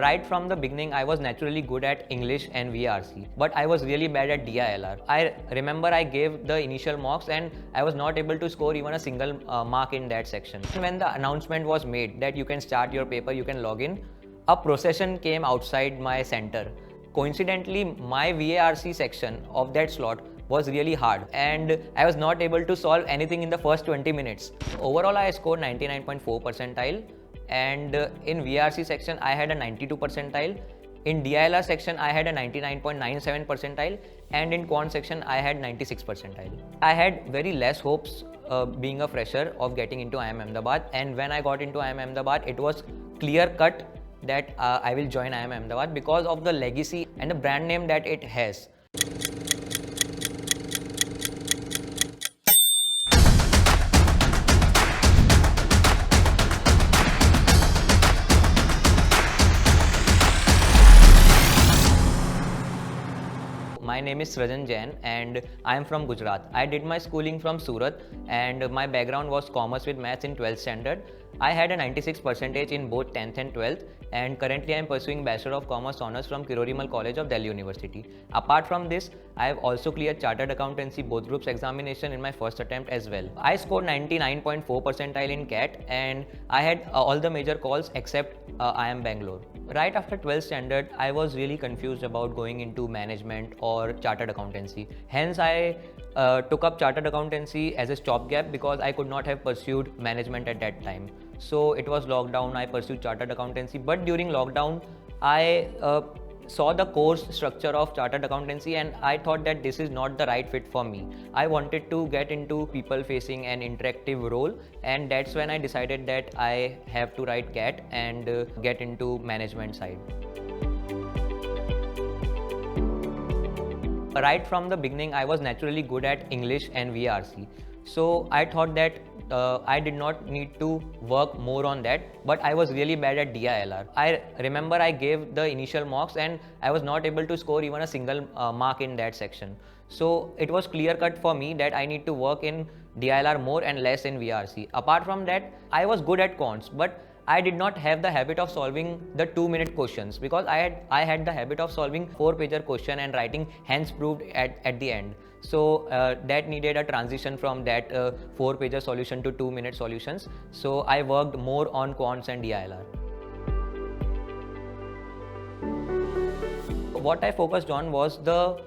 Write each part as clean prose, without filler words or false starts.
Right from the beginning, I was naturally good at English and VRC, but I was really bad at DILR. I remember I gave the initial mocks and I was not able to score even a single mark in that section. When the announcement was made that you can start your paper, you can log in, a procession came outside my center. Coincidentally, my VARC section of that slot was really hard and I was not able to solve anything in the first 20 minutes. Overall, I scored 99.4 percentile. And in VRC section I had a 92 percentile, in DILR section I had a 99.97 percentile, and in quant section I had 96 percentile. I had very less hopes being a fresher of getting into IIM Ahmedabad, and when I got into IIM Ahmedabad it was clear cut that I will join IIM Ahmedabad because of the legacy and the brand name that it has. My name is Srajan Jain and I am from Gujarat. I did my schooling from Surat and my background was commerce with maths in 12th standard. I had a 96 percentage in both 10th and 12th, and currently I am pursuing Bachelor of Commerce Honours from Kirorimal College of Delhi University. Apart from this, I have also cleared Chartered Accountancy both groups examination in my first attempt as well. I scored 99.4 percentile in CAT and I had all the major calls except IIM Bangalore. Right after 12th standard, I was really confused about going into management or Chartered Accountancy. Hence, I took up Chartered Accountancy as a stopgap because I could not have pursued management at that time. So it was lockdown, I pursued Chartered Accountancy, but during lockdown, I saw the course structure of Chartered Accountancy and I thought that this is not the right fit for me. I wanted to get into people facing an interactive role, and that's when I decided that I have to write CAT and get into management side. Right from the beginning, I was naturally good at English and VRC. So I thought that I did not need to work more on that, but I was really bad at DILR. I remember I gave the initial mocks and I was not able to score even a single mark in that section. So it was clear cut for me that I need to work in DILR more and less in VRC. Apart from that, I was good at quants, but I did not have the habit of solving the 2-minute questions because I had the habit of solving 4-pager question and writing hence proved at the end. So that needed a transition from that 4-pager solution to 2-minute solutions. So I worked more on quants and DILR. What I focused on was the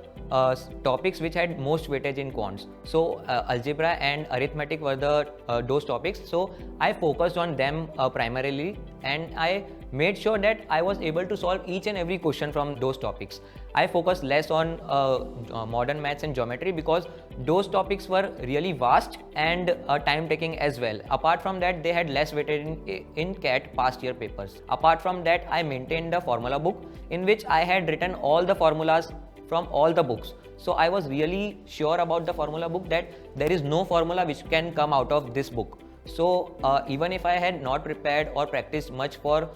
topics which had most weightage in quants. So algebra and arithmetic were those topics. So I focused on them primarily, and I made sure that I was able to solve each and every question from those topics. I focused less on modern maths and geometry because those topics were really vast and time taking as well. Apart from that, they had less weightage in CAT past year papers. Apart from that, I maintained the formula book in which I had written all the formulas from all the books. So I was really sure about the formula book that there is no formula which can come out of this book. So even if I had not prepared or practiced much for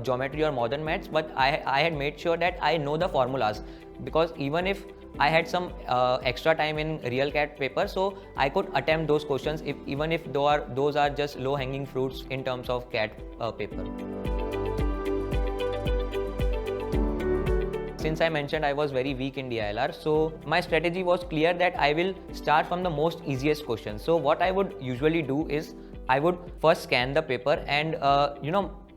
geometry or modern maths, but I had made sure that I know the formulas, because even if I had some extra time in real CAT paper, so I could attempt those questions even if those are just low hanging fruits in terms of CAT paper. Since I mentioned I was very weak in DILR, so my strategy was clear that I will start from the most easiest question. So what I would usually do is I would first scan the paper and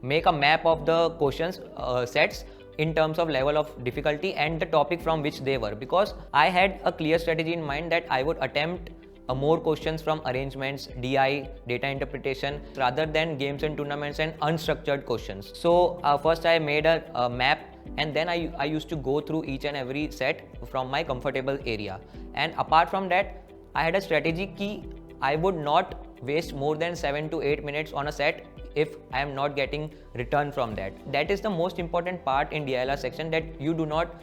make a map of the questions sets in terms of level of difficulty and the topic from which they were, because I had a clear strategy in mind that I would attempt more questions from arrangements, DI, data interpretation, rather than games and tournaments and unstructured questions. So first I made a map, and then I used to go through each and every set from my comfortable area. And apart from that, I had a strategy key. I would not waste more than 7 to 8 minutes on a set if I am not getting return from that. That is the most important part in DILR section, that you do not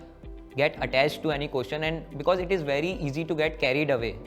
get attached to any question, and because it is very easy to get carried away.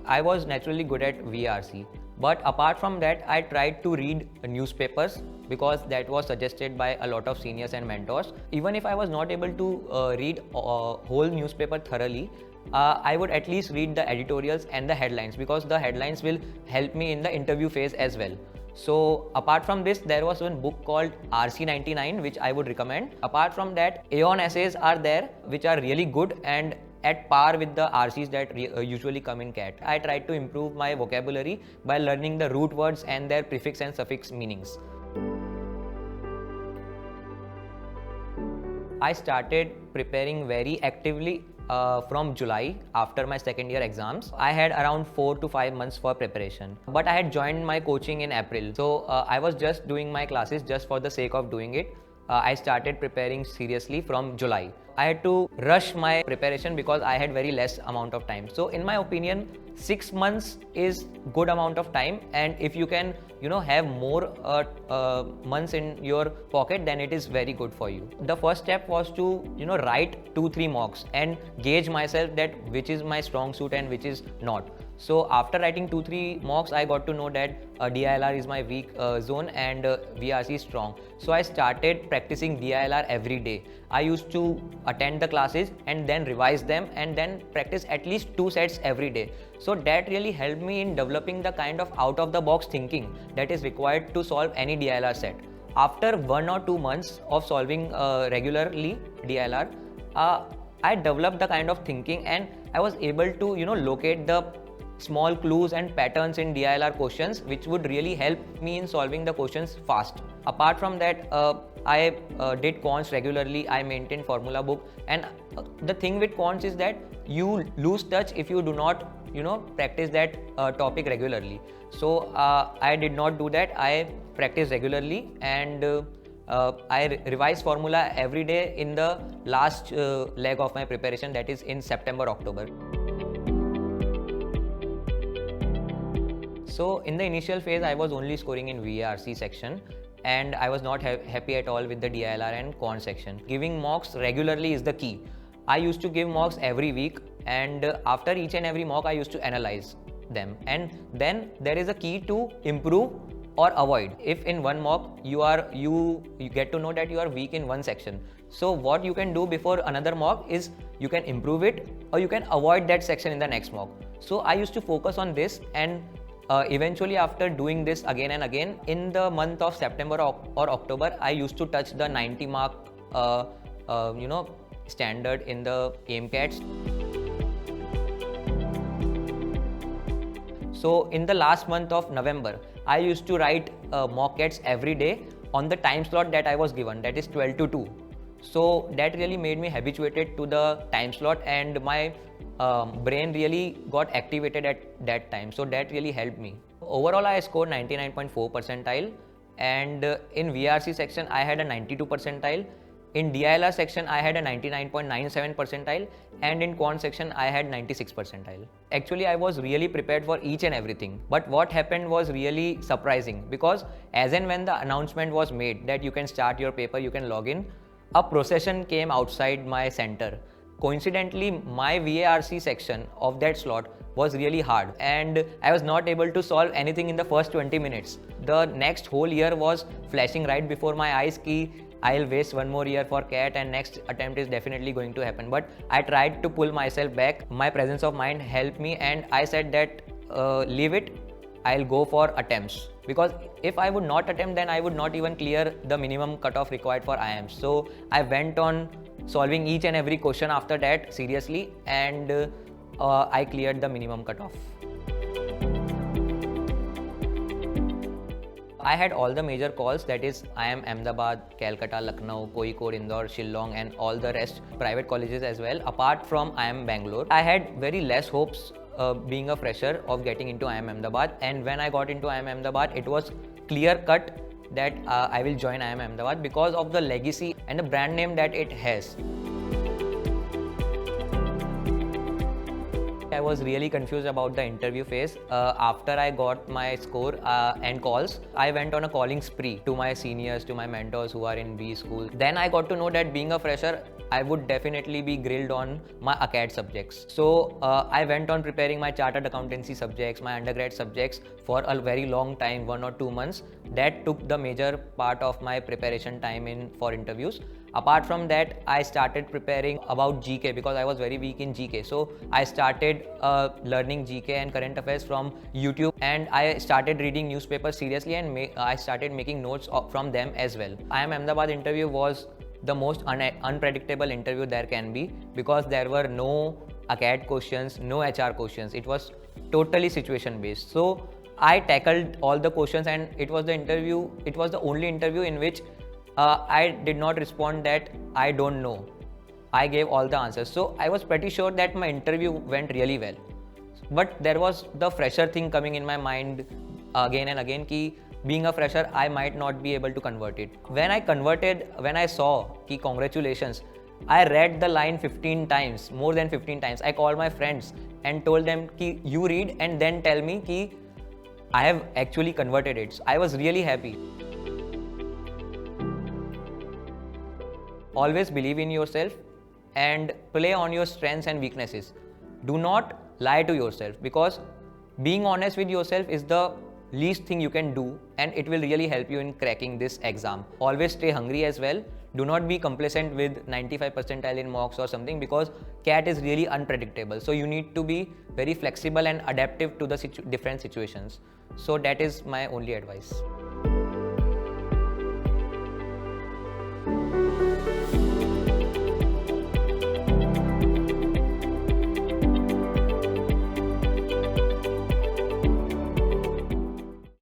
I was naturally good at VRC, but apart from that, I tried to read newspapers because that was suggested by a lot of seniors and mentors. Even if I was not able to read a whole newspaper thoroughly, I would at least read the editorials and the headlines, because the headlines will help me in the interview phase as well. So apart from this, there was one book called RC99 which I would recommend. Apart from that, Aeon essays are there which are really good and at par with the RCs that usually come in CAT. I tried to improve my vocabulary by learning the root words and their prefix and suffix meanings. I started preparing very actively from July after my second year exams. I had around 4 to 5 months for preparation, but I had joined my coaching in April. So I was just doing my classes just for the sake of doing it. I started preparing seriously from July. I had to rush my preparation because I had very less amount of time. So in my opinion, 6 months is good amount of time, and if you can have more months in your pocket, then it is very good for you. The first step was to write 2-3 mocks and gauge myself that which is my strong suit and which is not. So after writing 2-3 mocks, I got to know that DILR is my weak zone and VRC is strong. So I started practicing DILR every day. I used to attend the classes and then revise them and then practice at least 2 sets every day. So that really helped me in developing the kind of out of the box thinking that is required to solve any DILR set. After 1 or 2 months of solving regularly DILR, I developed the kind of thinking and I was able to locate the small clues and patterns in DILR questions which would really help me in solving the questions fast. Apart from that, I did quants regularly. I maintained formula book, and the thing with quants is that you lose touch if you do not practice that topic regularly. So I did not do that. I practiced regularly and I revise formula every day in the last leg of my preparation, that is in September-October. So in the initial phase, I was only scoring in VARC section and I was not happy at all with the DILR and quant section. Giving mocks regularly is the key. I used to give mocks every week, and after each and every mock I used to analyze them, and then there is a key to improve or avoid. If in one mock you get to know that you are weak in one section, so what you can do before another mock is you can improve it or you can avoid that section in the next mock. So I used to focus on this, and eventually after doing this again and again, in the month of September or October, I used to touch the 90 mark standard in the AIMCATs. So in the last month of November, I used to write mock CATs every day on the time slot that I was given, that is 12 to 2. So that really made me habituated to the time slot, and my brain really got activated at that time. So that really helped me. Overall, I scored 99.4 percentile, and in VRC section, I had a 92 percentile. In DILR section, I had a 99.97 percentile, and in quant section, I had 96 percentile. Actually, I was really prepared for each and everything. But what happened was really surprising, because as and when the announcement was made that you can start your paper, you can log in, a procession came outside my center. Coincidentally, my VARC section of that slot was really hard, and I was not able to solve anything in the first 20 minutes. The next whole year was flashing right before my eyes ki I'll waste one more year for CAT and next attempt is definitely going to happen. But I tried to pull myself back. My presence of mind helped me, and I said that leave it, I'll go for attempts. Because if I would not attempt, then I would not even clear the minimum cutoff required for IIMs. So I went on solving each and every question after that seriously, and I cleared the minimum cutoff. I had all the major calls, that is IIM Ahmedabad, Calcutta, Lucknow, Kozhikode, Indore, Shillong, and all the rest private colleges as well, apart from IIM Bangalore. I had very less hopes being a fresher of getting into IIM Ahmedabad, and when I got into IIM Ahmedabad, it was clear cut that I will join IIM Ahmedabad because of the legacy and the brand name that it has. I was really confused about the interview phase. After I got my score and calls, I went on a calling spree to my seniors, to my mentors who are in B school. Then I got to know that being a fresher, I would definitely be grilled on my ACAD subjects. So I went on preparing my chartered accountancy subjects, my undergrad subjects for a very long time, 1 or 2 months. That took the major part of my preparation time for interviews. Apart from that, I started preparing about GK because I was very weak in GK. So I started learning GK and current affairs from YouTube, and I started reading newspapers seriously, and I started making notes from them as well. IIM Ahmedabad interview was the most unpredictable interview there can be, because there were no ACAD questions, no HR questions. It was totally situation based. So I tackled all the questions, and it was the only interview in which I did not respond that I don't know. I gave all the answers. So I was pretty sure that my interview went really well. But there was the fresher thing coming in my mind again and again, ki being a fresher, I might not be able to convert it. When I saw ki congratulations, I read the line 15 times, more than 15 times. I called my friends and told them ki you read and then tell me ki I have actually converted it. So I was really happy. Always believe in yourself and play on your strengths and weaknesses. Do not lie to yourself, because being honest with yourself is the least thing you can do, and it will really help you in cracking this exam. Always stay hungry as well. Do not be complacent with 95 percentile in mocks or something, because CAT is really unpredictable. So you need to be very flexible and adaptive to the different situations. So that is my only advice.